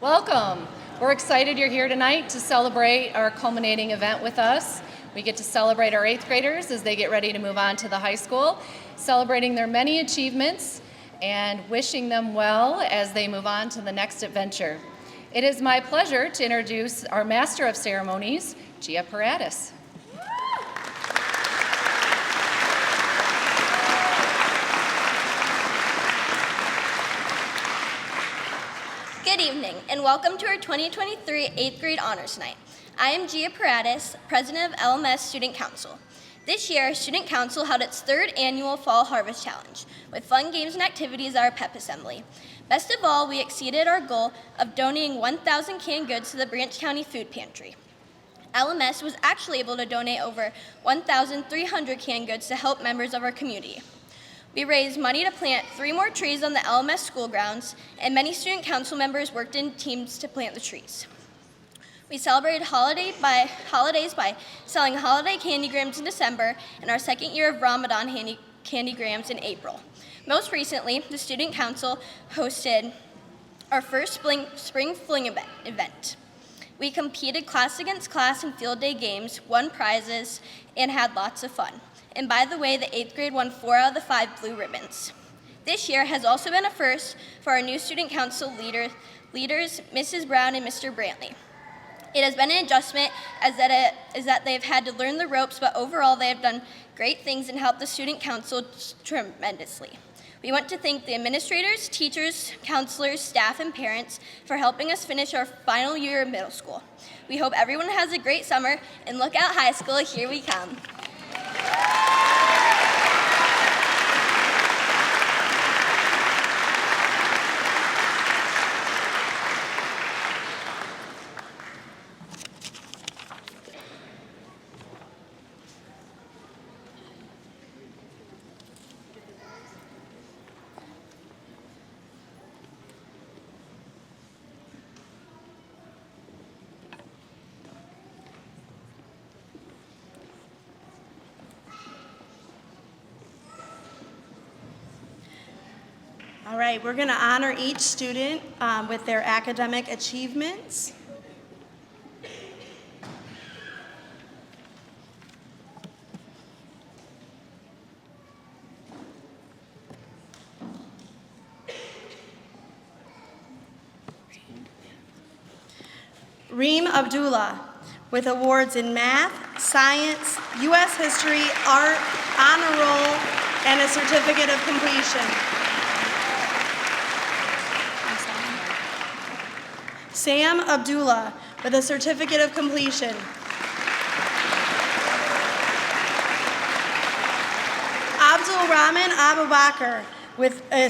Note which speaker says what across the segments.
Speaker 1: Welcome. We're excited you're here tonight to celebrate our culminating event with us. We get to celebrate our 8th graders as they get ready to move on to the high school, celebrating their many achievements and wishing them well as they move on to the next adventure. It is my pleasure to introduce our Master of Ceremonies, Gia Paratis.
Speaker 2: Good evening, and welcome to our 2023 8th grade Honors Night. I am Gia Paratis, President of LMS Student Council. This year, Student Council held its 3rd annual Fall Harvest Challenge, with fun games and activities at our pep assembly. Best of all, we exceeded our goal of donating 1,000 canned goods to the Branch County Food Pantry. LMS was actually able to donate over 1,300 canned goods to help members of our community. We raised money to plant 3 more trees on the LMS school grounds, and many student council members worked in teams to plant the trees. We celebrated holidays by selling holiday candygrams in December and our 2nd year of Ramadan candygrams in April. Most recently, the student council hosted our first spring fling event. We competed class against class in field day games, won prizes, and had lots of fun. And by the way, the 8th grade won 4 out of the 5 blue ribbons. This year has also been a first for our new student council leaders, Mrs. Brown and Mr. Brantley. It has been an adjustment as that they've had to learn the ropes, but overall they have done great things and helped the student council tremendously. We want to thank the administrators, teachers, counselors, staff, and parents for helping us finish our final year of middle school. We hope everyone has a great summer, and look out high school, here we come.
Speaker 3: All right, we're going to honor each student with their academic achievements. Reem Abdullah with awards in math, science, U.S. history, art, honor roll, and a certificate of completion. Sam Abdullah with a certificate of completion. Abdul Rahman Abubakar with a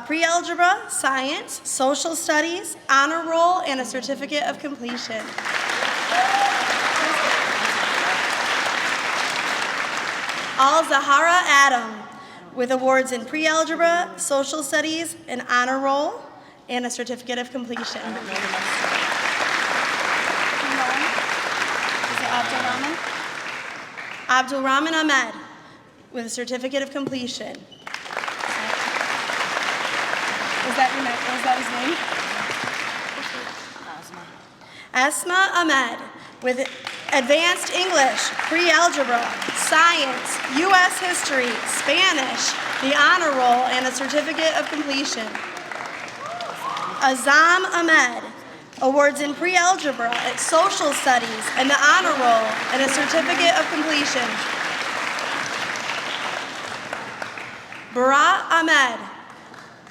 Speaker 3: pre-algebra, science, social studies, honor roll, and a certificate of completion. Al-Zahara Adam with awards in pre-algebra, social studies, and honor roll, and a certificate of completion.
Speaker 4: Is it Abdul Rahman?
Speaker 3: Abdul Rahman Ahmed with a certificate of completion.
Speaker 4: Was that his name?
Speaker 3: Asma Ahmed with advanced English, pre-algebra, science, U.S. history, Spanish, the honor roll, and a certificate of completion. Azam Ahmed, awards in pre-algebra, social studies, and the honor roll, and a certificate of completion. Bara Ahmed,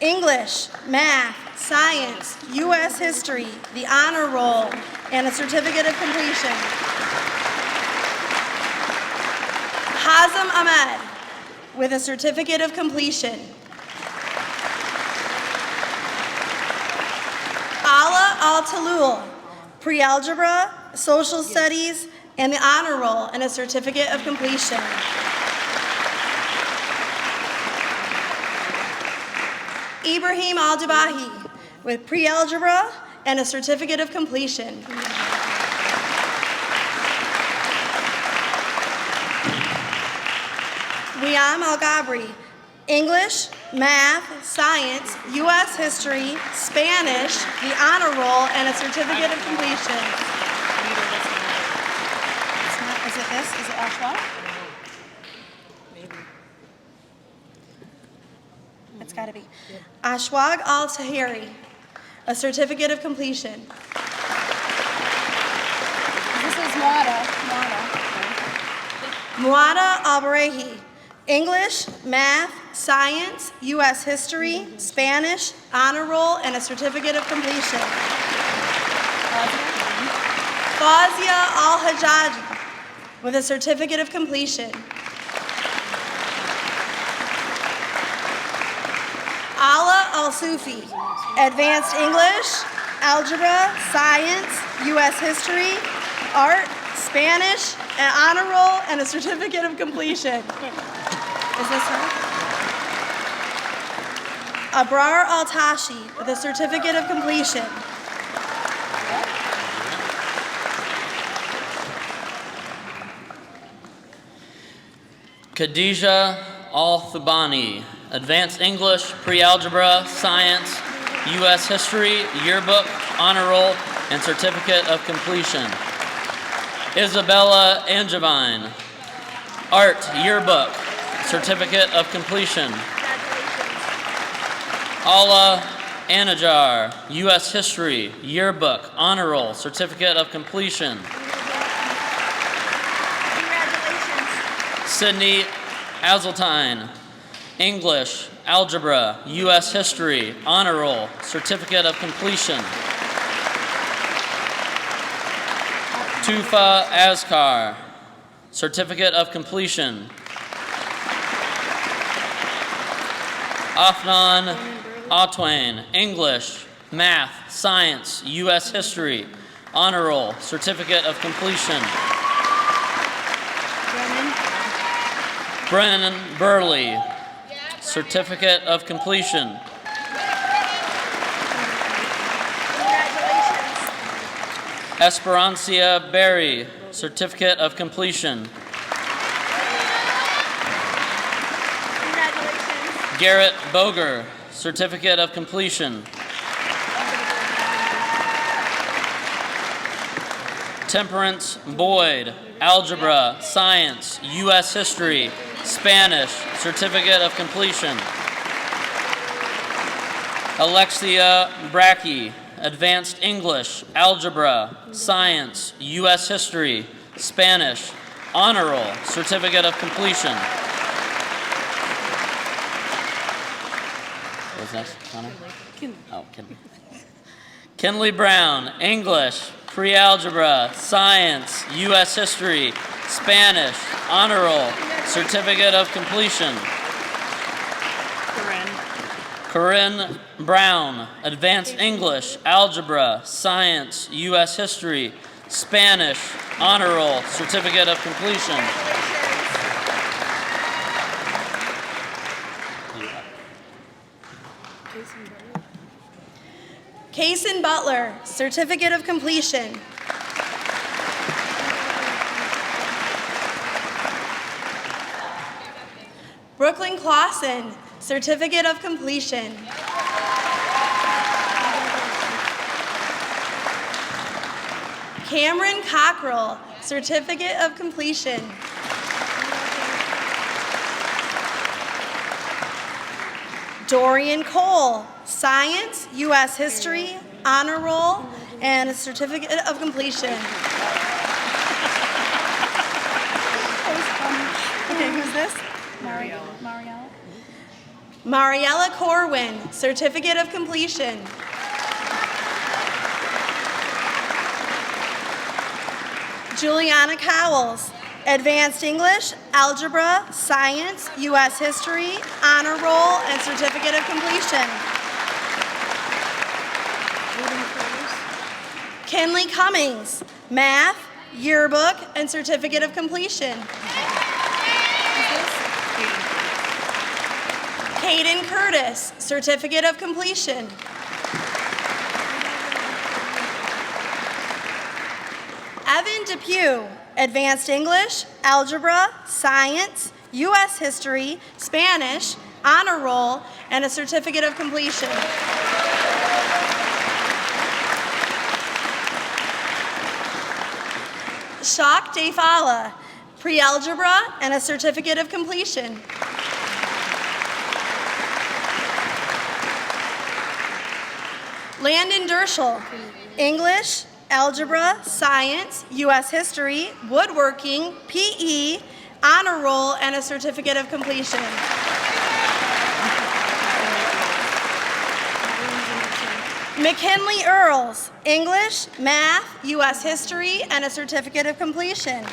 Speaker 3: English, math, science, U.S. history, the honor roll, and a certificate of completion. Hazem Ahmed with a certificate of completion. Ala Al-Talul, pre-algebra, social studies, and the honor roll, and a certificate of completion. Ibrahim Al-Dubahi with pre-algebra and a certificate of completion. Wiam Al-Gabri English, Math, Science, U.S. History, Spanish, the Honor Roll, and a Certificate of Completion.
Speaker 4: Is it this? Is it Ashwa? It's got to be.
Speaker 3: Ashwag Al-Tahiri, a Certificate of Completion.
Speaker 4: This is Mwada.
Speaker 3: Muada Albarehi, English, Math, Science, U.S. History, Spanish, Honor Roll, and a Certificate of Completion. Fazia Al-Hajaji, with a Certificate of Completion. Ala Al-Sufi, Advanced English, Algebra, Science, U.S. History, Art, Spanish, an Honor Roll, and a Certificate of Completion. Is this her? Abrar Al-Tashi, with a Certificate of Completion.
Speaker 5: Khadija Al-Thubani, Advanced English, Pre-Algebra, Science, U.S. History, Yearbook, Honor Roll, and Certificate of Completion. Isabella Angevine, Art, Yearbook, Certificate of Completion. Allah Anajar, U.S. History, Yearbook, Honor Roll, Certificate of Completion. Sydney Azeltine, English, Algebra, U.S. History, Honor Roll, Certificate of Completion. Tufa Azkar, Certificate of Completion. Afnan Atwain, English, Math, Science, U.S. History, Honor Roll, Certificate of Completion. Brennan Burley, Certificate of Completion. Esperancia Berry, Certificate of Completion. Garrett Boger, Certificate of Completion. Temperance Boyd, Algebra, Science, U.S. History, Spanish, Certificate of Completion. Alexia Brackey, Advanced English, Algebra, Science, U.S. History, Spanish, Honor Roll, Certificate of Completion. What was next, Connor? Oh, Kinley. Kinley Brown, English, Pre-Algebra, Science, U.S. History, Spanish, Honor Roll, Certificate of Completion. Corinne Brown, Advanced English, Algebra, Science, U.S. History, Spanish, Honor Roll, Certificate of Completion.
Speaker 3: Kason Butler, Certificate of Completion. Brooklyn Clausen, Certificate of Completion. Cameron Cockrell, Certificate of Completion. Dorian Cole, Science, U.S. History, Honor Roll, and a Certificate of Completion.
Speaker 4: Okay, who's this? Mariella?
Speaker 3: Mariella Corwin, Certificate of Completion. Juliana Cowles, Advanced English, Algebra, Science, U.S. History, Honor Roll, and Certificate of Completion. Kenley Cummings, Math, Yearbook, and Certificate of Completion. Caden Curtis, Certificate of Completion. Evan Depew, Advanced English, Algebra, Science, U.S. History, Spanish, honor roll, and a certificate of completion. Shak Defala, pre-algebra, and a certificate of completion. Landon Dershel, English, algebra, science, U.S. history, woodworking, PE, honor roll, and a certificate of completion. McKinley Earls, English, math, U.S. history, and a certificate of completion.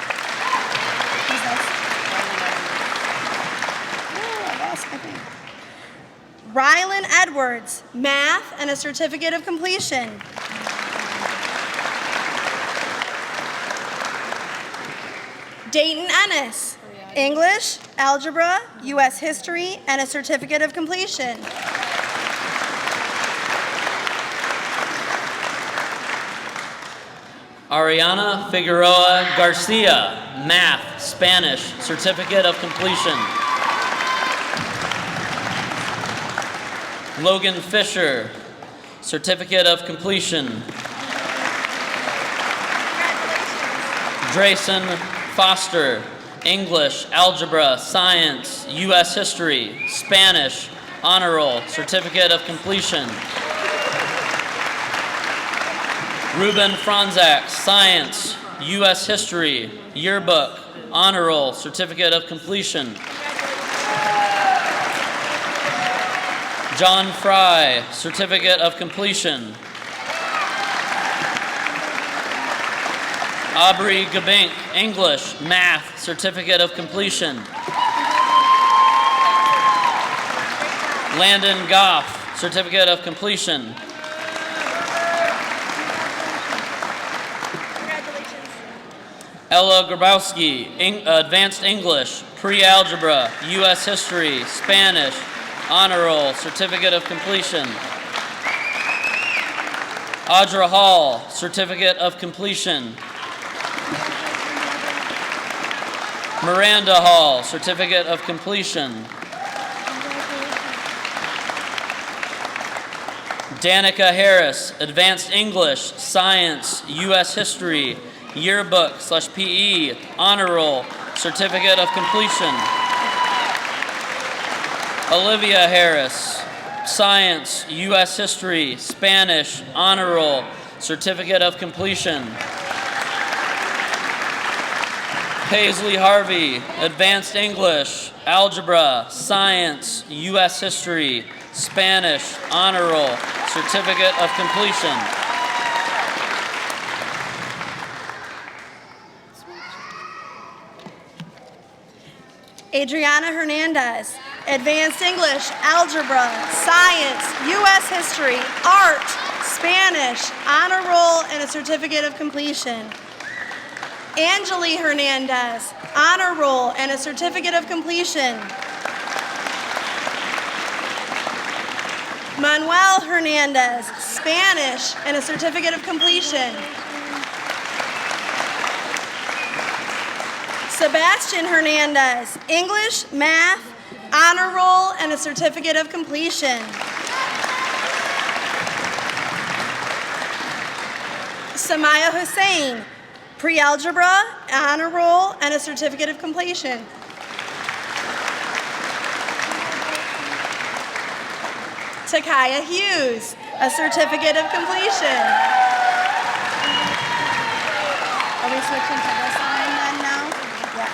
Speaker 3: Rylan Edwards, math, and a certificate of completion. Dayton Ennis, English, algebra, U.S. history, and a certificate of completion.
Speaker 5: Ariana Figueroa Garcia, math, Spanish, certificate of completion. Logan Fisher, certificate of completion. Drayson Foster, English, algebra, science, U.S. history, Spanish, honor roll, certificate of completion. Ruben Franzak, science, U.S. history, yearbook, honor roll, certificate of completion. John Fry, certificate of completion. Aubrey Gabink, English, math, certificate of completion. Landon Goff, certificate of completion. Ella Grabowski, advanced English, pre-algebra, U.S. history, Spanish, honor roll, certificate of completion. Audra Hall, certificate of completion. Miranda Hall, certificate of completion. Danica Harris, advanced English, science, U.S. history, yearbook/PE, honor roll, certificate of completion. Olivia Harris, science, U.S. history, Spanish, honor roll, certificate of completion. Paisley Harvey, advanced English, algebra, science, U.S. history, Spanish, honor roll, certificate of completion.
Speaker 3: Adriana Hernandez, advanced English, algebra, science, U.S. history, art, Spanish, honor roll, and a certificate of completion. Angeli Hernandez, honor roll, and a certificate of completion. Manuel Hernandez, Spanish, and a certificate of completion. Sebastian Hernandez, English, math, honor roll, and a certificate of completion. Samaya Hussein, pre-algebra, honor roll, and a certificate of completion. Takaya Hughes, a certificate of completion.
Speaker 4: Are we switching to this line then now? Yeah.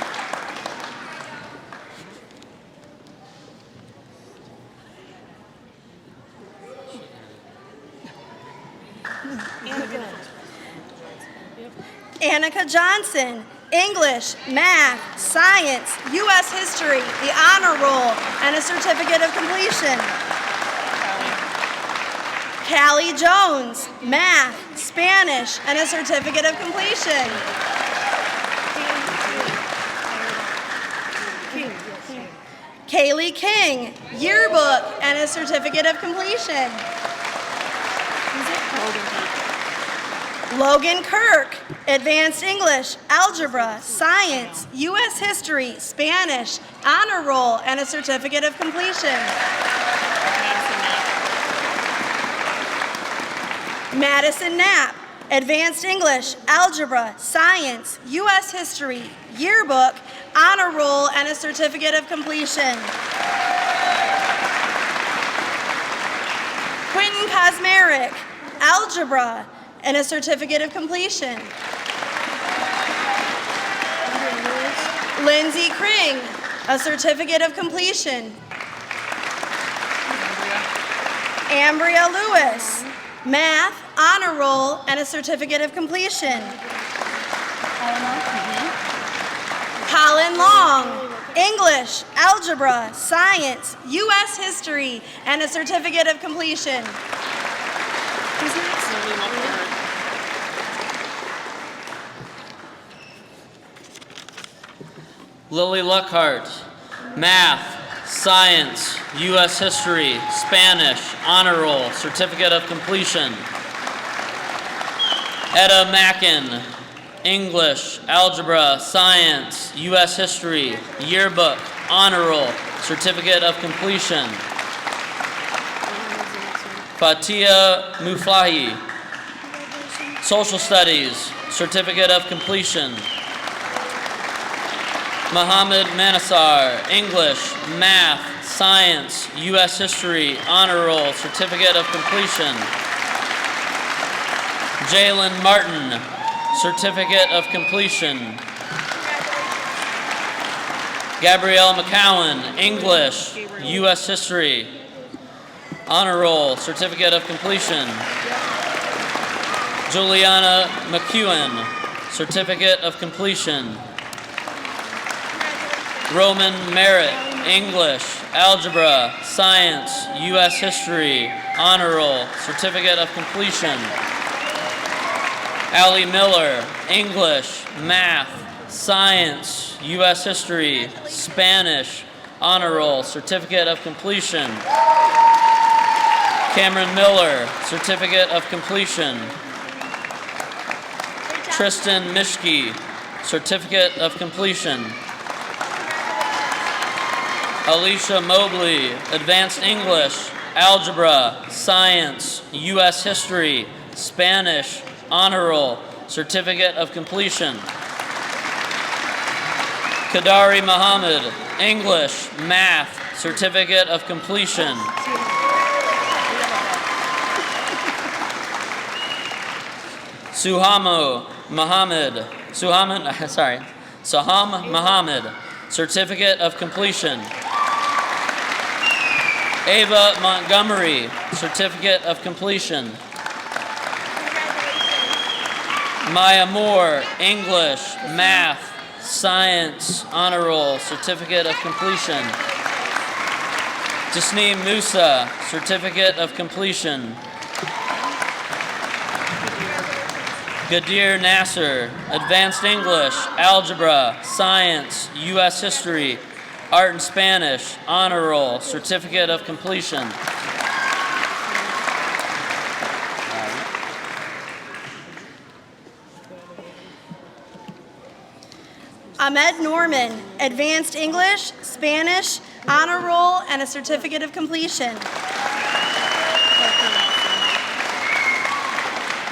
Speaker 3: Annika Johnson, English, math, science, U.S. history, the honor roll, and a certificate of completion. Callie Jones, math, Spanish, and a certificate of completion. Kaylee King, yearbook, and a certificate of completion. Logan Kirk, Advanced English, Algebra, Science, U.S. History, Spanish, Honor Roll, and a Certificate of Completion. Madison Knapp, Advanced English, Algebra, Science, U.S. History, Yearbook, Honor Roll, and a Certificate of Completion. Quentin Kosmerick, Algebra, and a Certificate of Completion. Lindsay Kring, a Certificate of Completion. Ambria Lewis, Math, Honor Roll, and a Certificate of Completion. Colin Long, English, Algebra, Science, U.S. History, and a Certificate of Completion.
Speaker 5: Lily Luckhart, Math, Science, U.S. History, Spanish, Honor Roll, Certificate of Completion. Etta Mackin, English, Algebra, Science, U.S. History, Yearbook, Honor Roll, Certificate of Completion. Fatia Muflahi, Social Studies, Certificate of Completion. Muhammad Manasar, English, Math, Science, U.S. History, Honor Roll, Certificate of Completion. Jalen Martin, Certificate of Completion. Gabrielle McCowan, English, U.S. History, Honor Roll, Certificate of Completion. Juliana McEwen, Certificate of Completion. Roman Merritt, English, Algebra, Science, U.S. History, Honor Roll, Certificate of Completion. Allie Miller, English, Math, Science, U.S. History, Spanish, Honor Roll, Certificate of Completion. Cameron Miller, Certificate of Completion. Tristan Mishke, Certificate of Completion. Alicia Mobley, Advanced English, Algebra, Science, U.S. History, Spanish, Honor Roll, Certificate of Completion. Kadari Muhammad, English, Math, Certificate of Completion. Saham Muhammad, Certificate of Completion. Ava Montgomery, Certificate of Completion. Maya Moore, English, Math, Science, Honor Roll, Certificate of Completion. Tasneem Musa, Certificate of Completion. Gadir Nasser, Advanced English, Algebra, Science, U.S. History, Art and Spanish, Honor Roll, Certificate of Completion.
Speaker 3: Ahmed Norman, Advanced English, Spanish, Honor Roll, and a Certificate of Completion.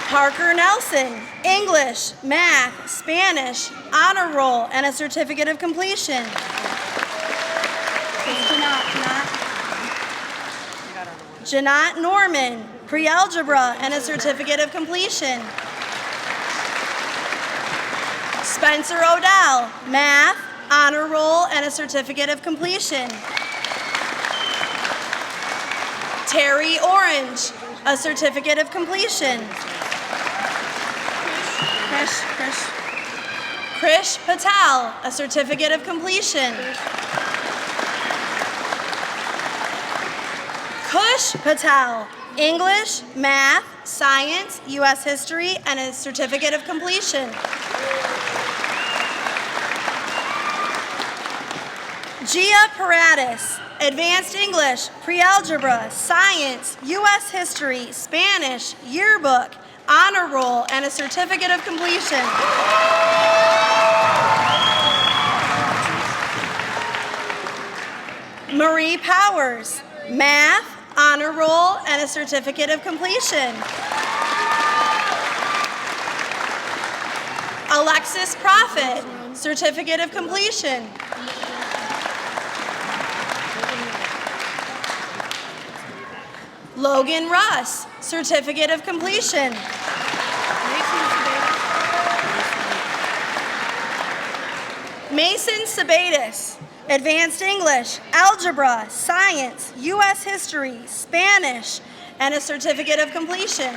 Speaker 3: Parker Nelson, English, Math, Spanish, Honor Roll, and a Certificate of Completion. Janat Norman, Pre-Algebra, and a Certificate of Completion. Spencer Odell, Math, Honor Roll, and a Certificate of Completion. Terry Orange, a Certificate of Completion. Krish Patel, a Certificate of Completion. Kush Patel, English, Math, Science, U.S. History, and a Certificate of Completion. Gia Paradis, Advanced English, Pre-Algebra, Science, U.S. History, Spanish, Yearbook, honor roll, and a certificate of completion. Marie Powers, math, honor roll, and a certificate of completion. Alexis Prophet, certificate of completion. Logan Russ, certificate of completion. Mason Sabatis, advanced English, algebra, science, U.S. history, Spanish, and a certificate of completion.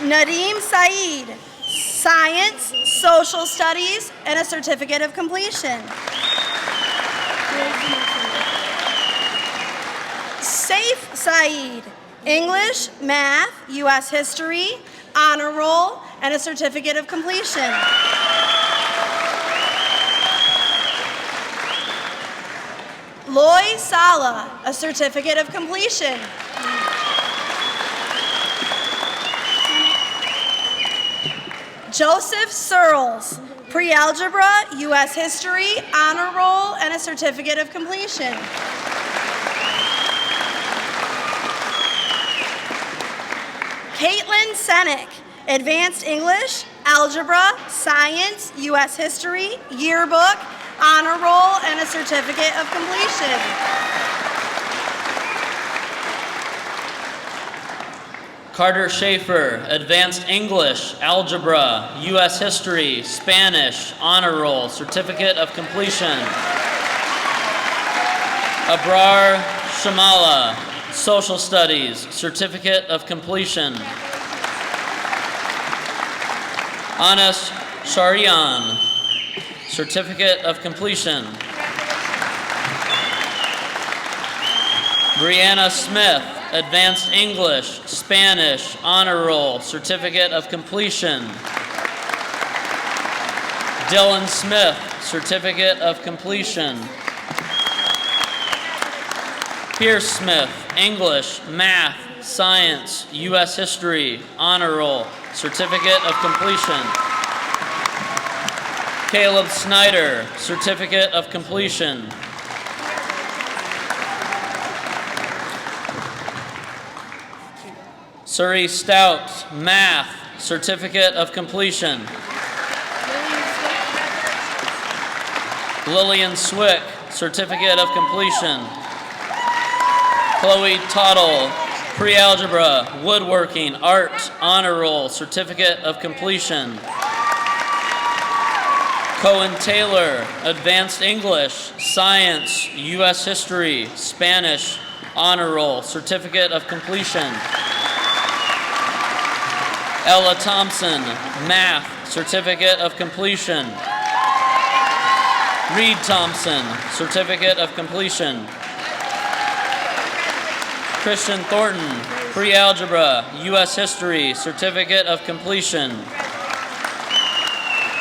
Speaker 3: Nadeem Saeed, science, social studies, and a certificate of completion. Saif Saeed, English, math, U.S. history, honor roll, and a certificate of completion. Loy Sala, a certificate of completion. Joseph Searles, pre-algebra, U.S. history, honor roll, and a certificate of completion. Caitlin Senick, advanced English, algebra, science, U.S. history, yearbook, honor roll, and a certificate of completion.
Speaker 5: Carter Schaefer, advanced English, algebra, U.S. history, Spanish, honor roll, certificate of completion. Abrar Shamala, social studies, certificate of completion. Anas Sharian, certificate of completion. Brianna Smith, advanced English, Spanish, honor roll, certificate of completion. Dylan Smith, certificate of completion. Pierce Smith, English, math, science, U.S. history, honor roll, certificate of completion. Caleb Snyder, certificate of completion. Surrey Stout, math, certificate of completion. Lillian Swick, certificate of completion. Chloe Tottle, pre-algebra, woodworking, art, honor roll, certificate of completion. Cohen Taylor, advanced English, science, U.S. history, Spanish, honor roll, certificate of completion. Ella Thompson, math, certificate of completion. Reed Thompson, certificate of completion. Christian Thornton, pre-algebra, U.S. history, certificate of completion.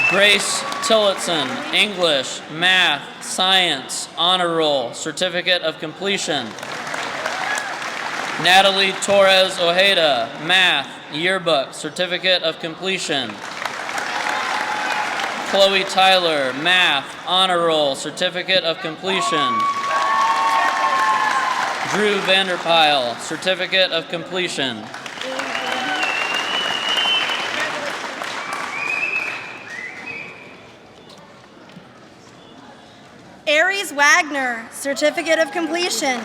Speaker 5: Grace Tillotson, English, math, science, honor roll, certificate of completion. Natalie Torres Ojeda, math, yearbook, certificate of completion. Chloe Tyler, math, honor roll, certificate of completion. Drew Vanderpyle, certificate of completion.
Speaker 3: Aries Wagner, certificate of completion.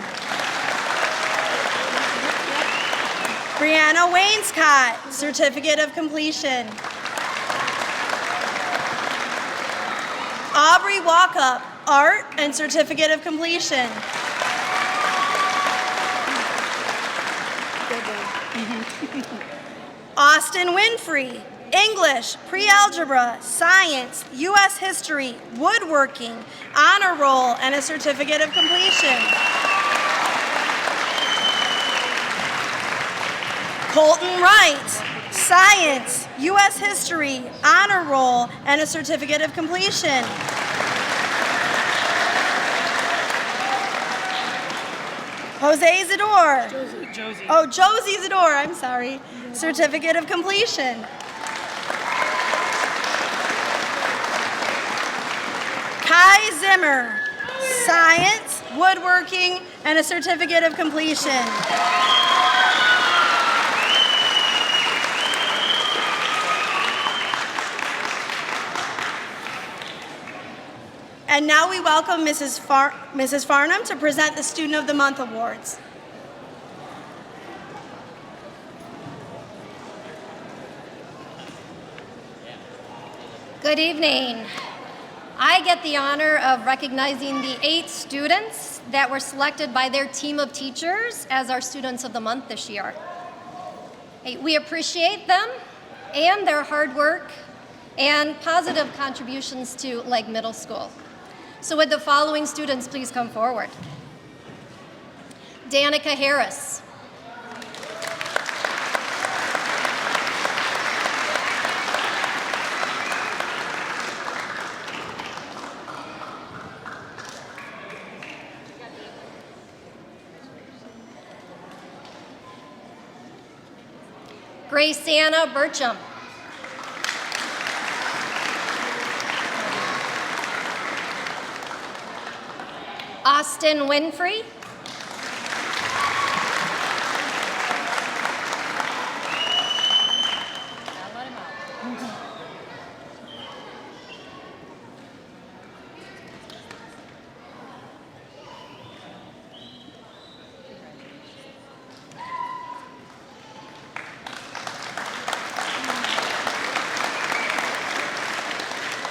Speaker 3: Brianna Wainscott, certificate of completion. Aubrey Walkup, art and certificate of completion. Austin Winfrey, English, pre-algebra, science, U.S. history, woodworking, honor roll, and a certificate of completion. Colton Wright, science, U.S. history, honor roll, and a certificate of completion. Jose Zador.
Speaker 6: Josie.
Speaker 3: Oh, Josie Zador, I'm sorry. Certificate of completion. Kai Zimmer, science, woodworking, and a certificate of completion. And now we welcome Mrs. Farnham to present the Student of the Month Awards.
Speaker 7: Good evening. I get the honor of recognizing the 8 students that were selected by their team of teachers as our Students of the Month this year. We appreciate them and their hard work and positive contributions to Legg Middle School. So would the following students please come forward? Danica Harris. Grace Anna Burcham. Austin Winfrey.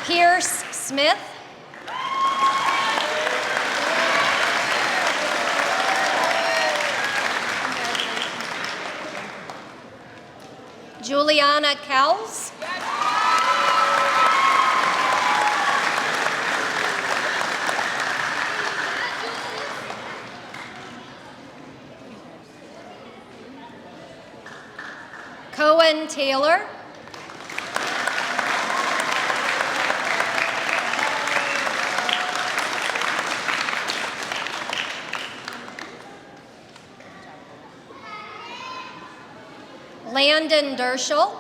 Speaker 7: Pierce Smith. Juliana Kells. Cohen Taylor. Landon Dershel.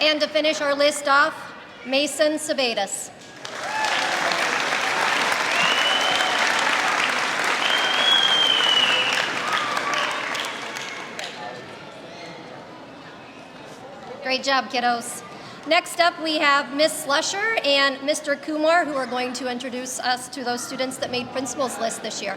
Speaker 7: And to finish our list off, Mason Sabatis. Great job, kiddos. Next up, we have Miss Slusher and Mr. Kumar, who are going to introduce us to those students that made principal's list this year.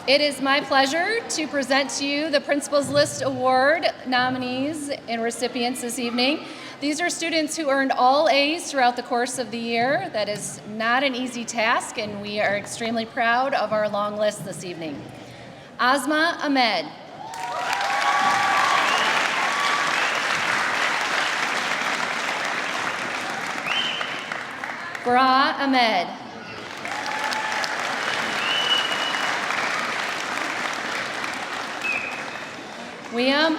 Speaker 1: It is my pleasure to present to you the Principal's List Award nominees and recipients this evening. These are students who earned all A's throughout the course of the year. That is not an easy task, and we are extremely proud of our long list this evening. Asma Ahmed. Farah Ahmed. Wiam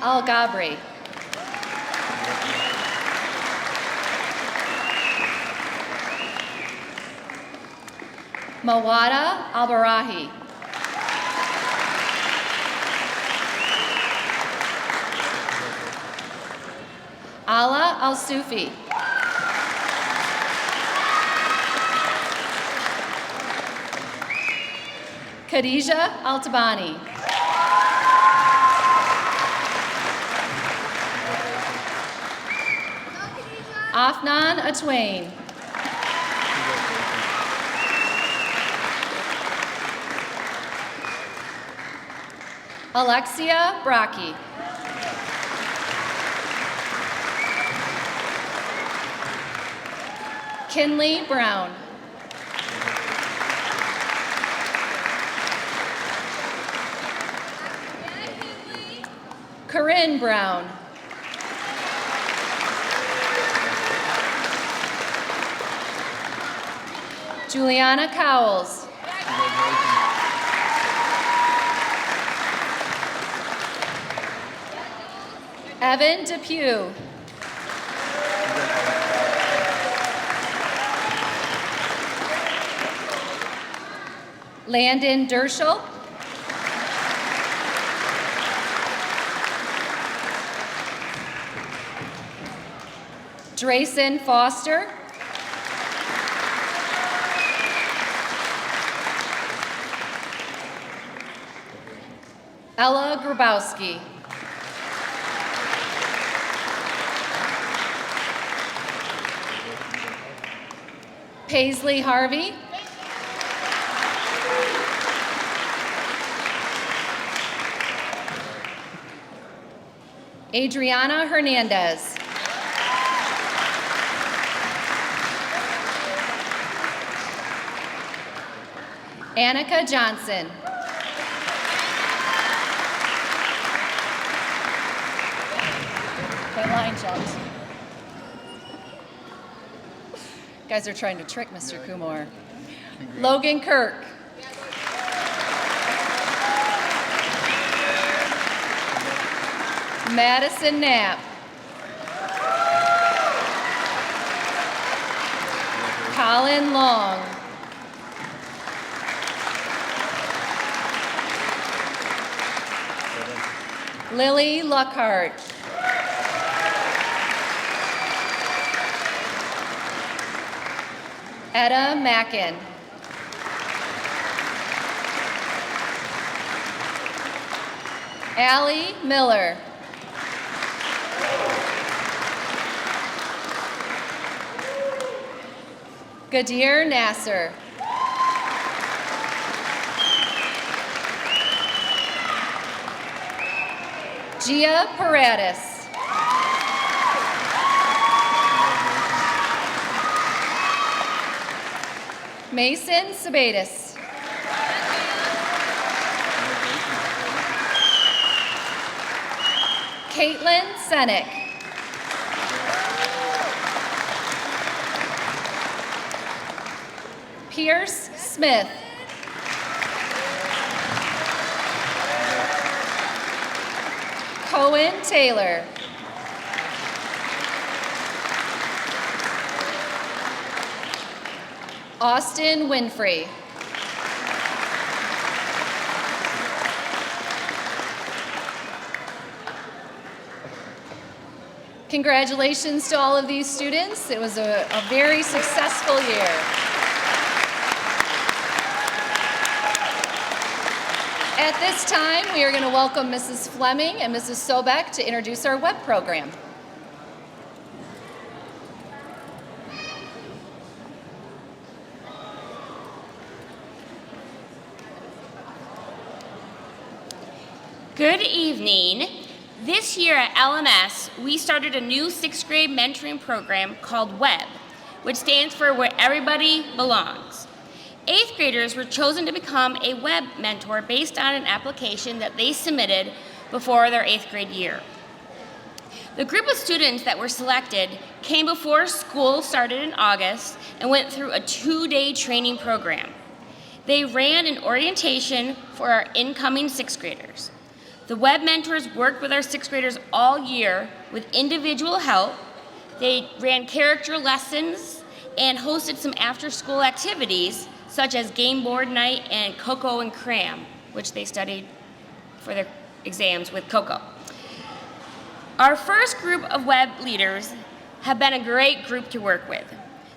Speaker 1: Al-Gabri. Mawada Al-Barahi. Ala Al-Sufi. Khadija Al-Tabani. Afnan Atwain. Alexia Braki. Kinley Brown. Corinne Brown. Juliana Cowles. Evan Depew. Landon Derschel. Drayson Foster. Ella Grabowski. Paisley Harvey. Adriana Hernandez. Annika Johnson. That line jumped. You guys are trying to trick Mr. Kumar. Logan Kirk. Madison Knapp. Colin Long. Lily Luckhart. Etta Mackin. Allie Miller. Gadir Nasser. Gia Paradis. Mason Sabatis. Caitlin Senick. Pierce Smith. Cohen Taylor. Austin Winfrey. Congratulations to all of these students. It was a very successful year. At this time, we are going to welcome Mrs. Fleming and Mrs. Sobek to introduce our web program.
Speaker 6: Good evening. This year at LMS, we started a new 6th grade mentoring program called WEB, which stands for Where Everybody Belongs. 8th graders were chosen to become a web mentor based on an application that they submitted before their 8th grade year. The group of students that were selected came before school started in August and went through a 2-day training program. They ran an orientation for our incoming 6th graders. The web mentors worked with our 6th graders all year with individual help. They ran character lessons and hosted some after-school activities such as game board night and Coco and Cram, which they studied for their exams with Coco. Our first group of web leaders have been a great group to work with.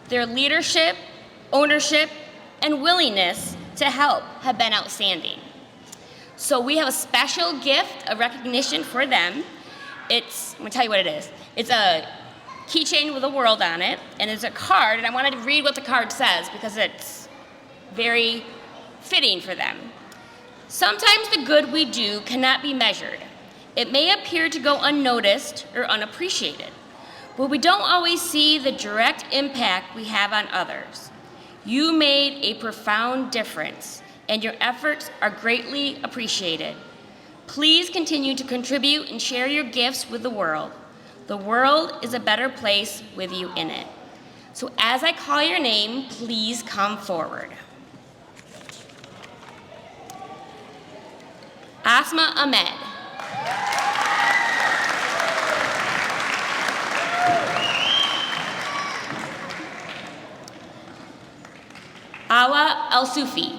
Speaker 6: Their leadership, ownership, and willingness to help have been outstanding. So we have a special gift, a recognition for them. I'm gonna tell you what it is. It's a keychain with a world on it, and it's a card, and I wanted to read what the card says because it's very fitting for them. Sometimes the good we do cannot be measured. It may appear to go unnoticed or unappreciated, but we don't always see the direct impact we have on others. You made a profound difference, and your efforts are greatly appreciated. Please continue to contribute and share your gifts with the world. The world is a better place with you in it. So as I call your name, please come forward. Asma Ahmed. Awa Al-Sufi.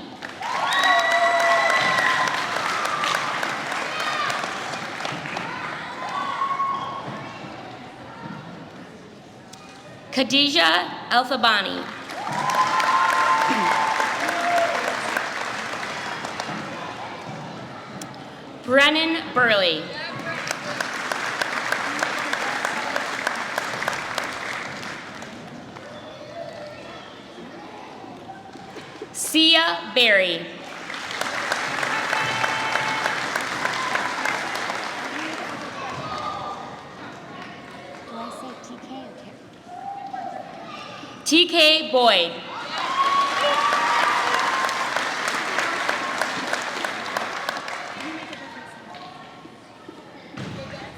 Speaker 6: Khadija Al-Thabani. Brennan Burley. Sia Berry.
Speaker 4: Do I say TK or
Speaker 6: TK Boyd.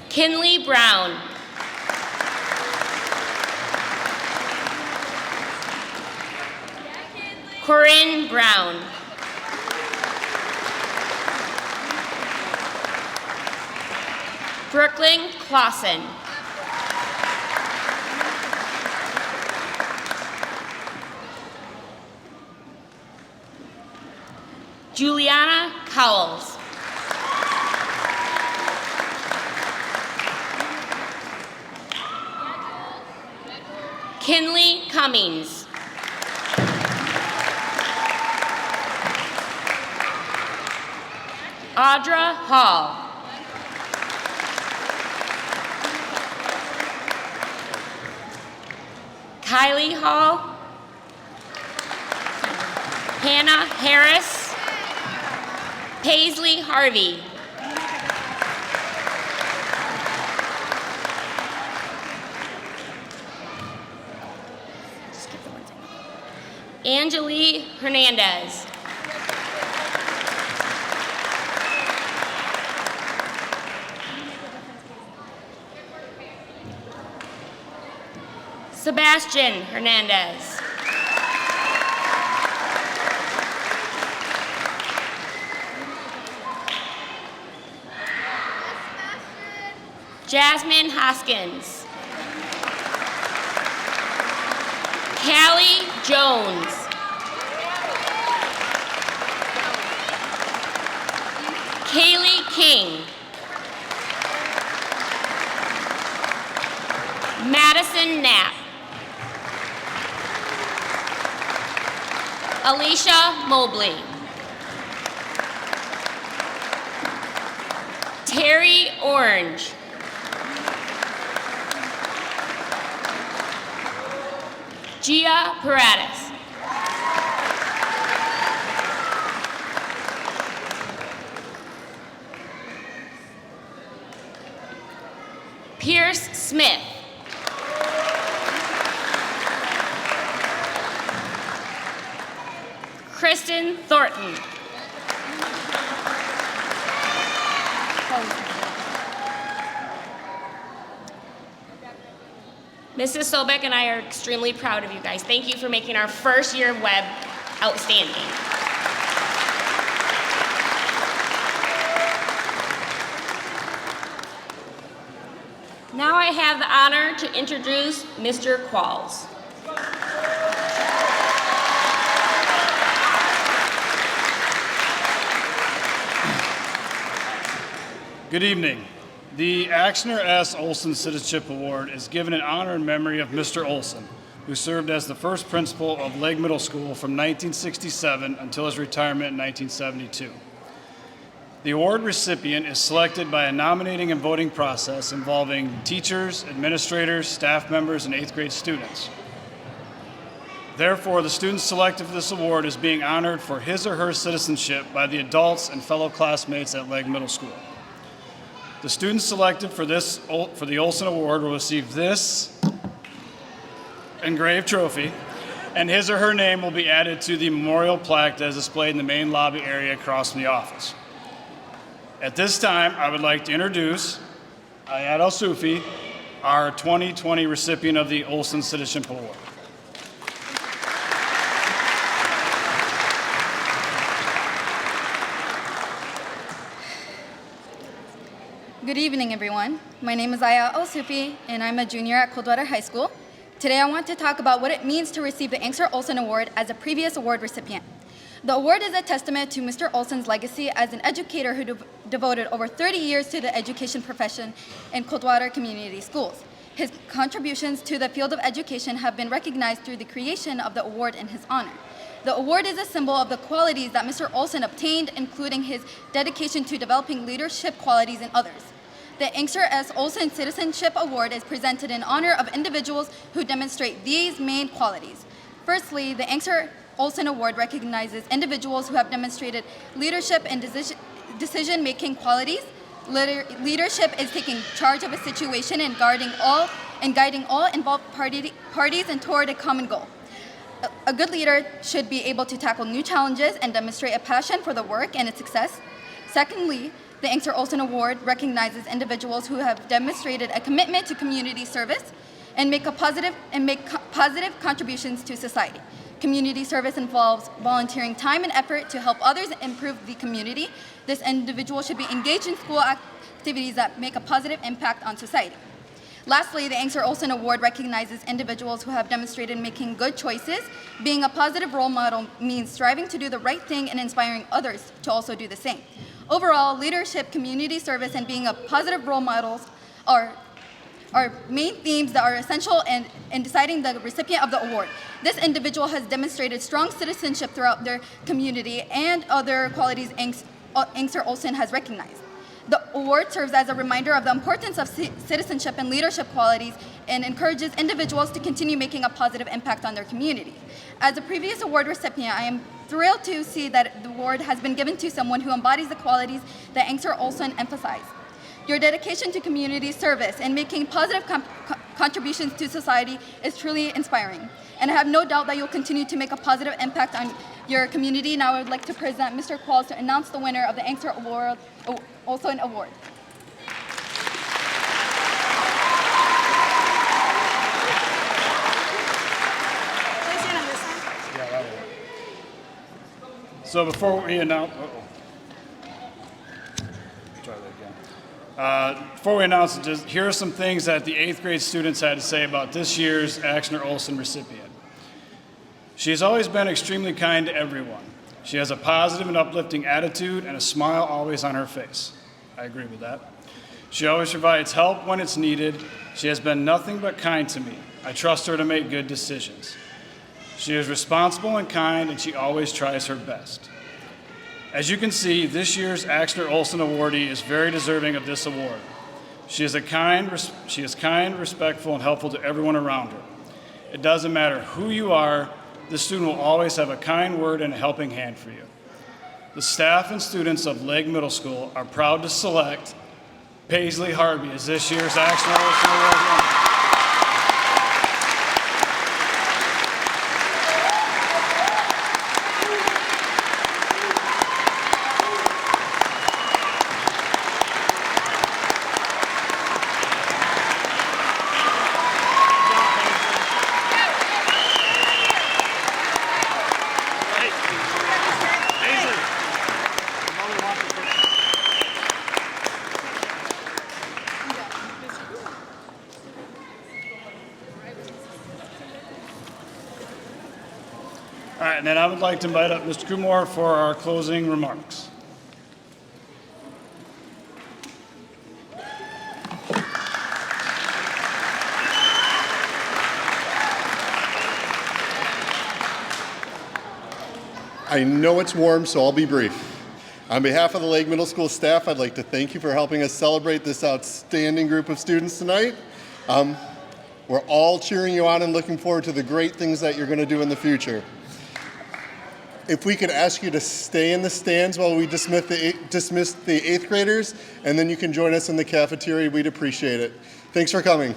Speaker 6: Kinley Brown. Corinne Brown. Brooklyn Clausen. Juliana Cowles. Kinley Cummings. Audra Hall. Kylie Hall. Hannah Harris. Paisley Harvey. Angelique Hernandez. Sebastian Hernandez. Jasmine Hoskins. Callie Jones. Kaylee King. Madison Knapp. Alicia Mobley. Terry Orange. Gia Paradis. Pierce Smith. Kristen Thornton. Mrs. Sobek and I are extremely proud of you guys. Thank you for making our first year of web outstanding. Now I have the honor to introduce Mr. Qualls.
Speaker 8: Good evening. The Axner S. Olson Citizenship Award is given in honor and memory of Mr. Olson, who served as the first principal of Legg Middle School from 1967 until his retirement in 1972. The award recipient is selected by a nominating and voting process involving teachers, administrators, staff members, and 8th grade students. Therefore, the student selected for this award is being honored for his or her citizenship by the adults and fellow classmates at Legg Middle School. The students selected for the Olson Award will receive this engraved trophy, and his or her name will be added to the memorial plaque that is displayed in the main lobby area across from the office. At this time, I would like to introduce Ayad Al-Sufi, our 2020 recipient of the Olson Citizenship Award.
Speaker 9: Good evening, everyone. My name is Aya Al-Sufi, and I'm a junior at Coldwater High School. Today, I want to talk about what it means to receive the Angster Olson Award as a previous award recipient. The award is a testament to Mr. Olson's legacy as an educator who devoted over 30 years to the education profession in Coldwater Community Schools. His contributions to the field of education have been recognized through the creation of the award in his honor. The award is a symbol of the qualities that Mr. Olson obtained, including his dedication to developing leadership qualities in others. The Angster S. Olson Citizenship Award is presented in honor of individuals who demonstrate these main qualities. Firstly, the Angster Olson Award recognizes individuals who have demonstrated leadership and decision-making qualities. Leadership is taking charge of a situation and guiding all involved parties and toward a common goal. A good leader should be able to tackle new challenges and demonstrate a passion for the work and its success. Secondly, the Angster Olson Award recognizes individuals who have demonstrated a commitment to community service and make positive contributions to society. Community service involves volunteering time and effort to help others improve the community. This individual should be engaged in school activities that make a positive impact on society. Lastly, the Angster Olson Award recognizes individuals who have demonstrated making good choices. Being a positive role model means striving to do the right thing and inspiring others to also do the same. Overall, leadership, community service, and being a positive role models are main themes that are essential in deciding the recipient of the award. This individual has demonstrated strong citizenship throughout their community and other qualities Angster Olson has recognized. The award serves as a reminder of the importance of citizenship and leadership qualities and encourages individuals to continue making a positive impact on their community. As a previous award recipient, I am thrilled to see that the award has been given to someone who embodies the qualities that Angster Olson emphasized. Your dedication to community service and making positive contributions to society is truly inspiring. And I have no doubt that you'll continue to make a positive impact on your community. Now I would like to present Mr. Qualls to announce the winner of the Angster Olson Award.
Speaker 8: Yeah, that'll work. So before we announce, before we announce it, here are some things that the 8th grade students had to say about this year's Angster Olson recipient. She has always been extremely kind to everyone. She has a positive and uplifting attitude and a smile always on her face. I agree with that. She always provides help when it's needed. She has been nothing but kind to me. I trust her to make good decisions. She is responsible and kind, and she always tries her best. As you can see, this year's Angster Olson awardee is very deserving of this award. She is kind, respectful, and helpful to everyone around her. It doesn't matter who you are, this student will always have a kind word and a helping hand for you. The staff and students of Legg Middle School are proud to select Paisley Harvey as this year's Angster Olson Award winner. All right, and then I would like to invite up Mr. Kumar for our closing remarks.
Speaker 10: I know it's warm, so I'll be brief. On behalf of the Legg Middle School staff, I'd like to thank you for helping us celebrate this outstanding group of students tonight. We're all cheering you on and looking forward to the great things that you're going to do in the future. If we could ask you to stay in the stands while we dismiss the 8th graders, and then you can join us in the cafeteria, we'd appreciate it. Thanks for coming.